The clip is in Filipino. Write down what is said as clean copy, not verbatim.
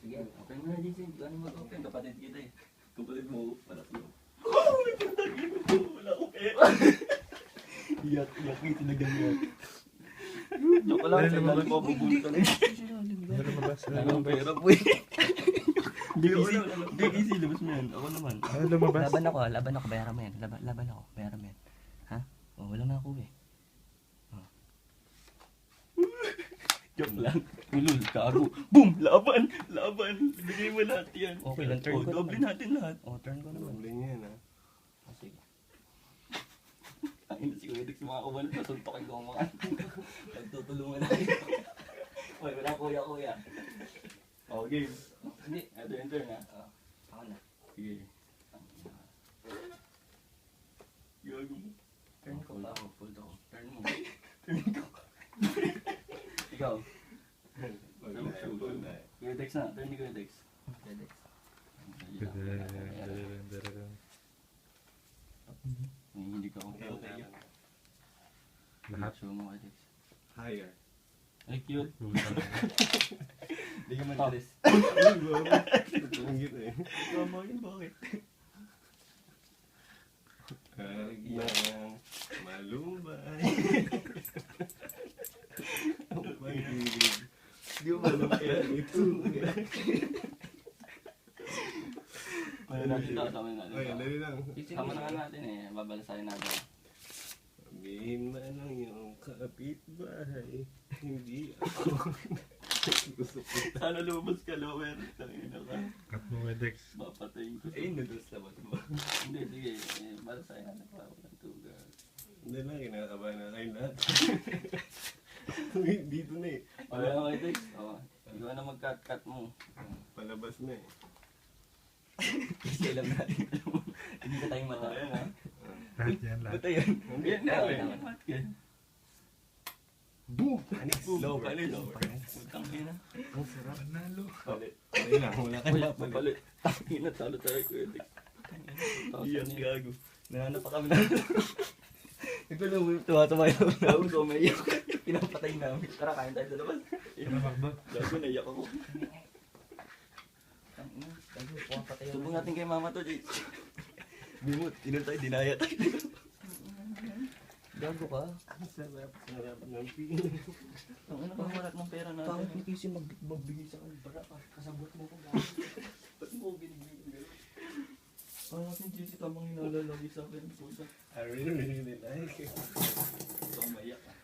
Sige, open mo na, JC. Ano mag-open? Kapatid kita eh. Kapatid mo, malaki mo. Wala ko pera. Iyak, tinagyan mo. Joke lang, sa ilalim ko bubulot ka na. Ano lumabas? Wala akong pera po eh. DKC, labas mo yan. Ako naman. Ano lumabas? Laban ako, bayaran mo yan. Laban ako, bayaran mo yan. Ha? Oh, wala nga ako eh. Oh. Joke lang. Ulul, kago. Boom! Laban! Bigay mo lahat yan. Okay lang, turn ko doble natin lahat. Oh, turn ko naman. Doble niya yan, ha? Oh, sige. Ang ina si Kuya Dex, mga kumalit, nasuntokin ko ang mga. Nagtutulungan na rin. Uy, wala kuya. Oh, game. Hindi, ito yung turn ha. Oh, ako na. Sige. Gago mo. Turn ko pa ako, fold ako. Turn mo. Turn ko. Ikaw. Kuya Dex na, turn ni Kuya Dex. Kuya Dex. Hindi ka akong pera tayo. Lahat. Show mo Kuya Dex. Higher. Ay, cute. Hindi ka mag-alis. Tunggit eh. Mama yun, bakit? Malumbay. Hindi mo malumbay. Ito. Wala natin kasama natin. Ay, dali lang. Sama na nga natin eh. Babalasahin natin. Sabihin man ang iyong kapitbahay. Hindi ako. Gusto ko. Sana lumabas ka, lower. Tangina ka. Cut mo, Wedex. Papatayin ko. Eh, noodles naman ba? Hindi, sige. Balasahin natin. Walang tugas. Hindi lang, kinakabahan na kayo lahat. Dito na eh. Wala ka kay Dex. Oo. Ikaw na mag-cut mo. Palabas na eh. Kasi alam natin. Hindi ka tayong mata. Ayan ha. Lahat yan, lahat. Ba't ayun? Yan na. Okay. Boom! Panis! Low, panis. Utang ina. Ang sarap. Panalo. Palit. Dali lang, wala kayo Wala, mapalit. palit. Tangina, talo tayo Kuya Dex. Iyan, gago. Nahanap pa kami na. Ito lang, tumatabayo. Gago, sumayak. Pinapatay namin. Tara, kain tayo sa labas. Ano makdo? Gago, naiyak ako. Subong natin kay mama to, Jay. Bimot, inom tayo, dinaya tayo. Gago ka. Ang sarap ng pin. Ang ano kang malat ng pera natin. Bakit ni Casey magbigay sa akin? Bara pa, kasabot mo ko lang. Ba't mo binibigyan? Parang natin, Jay, tamang hinalalagi sa akin. Pusa. I really like it. Ito, maiyak ah.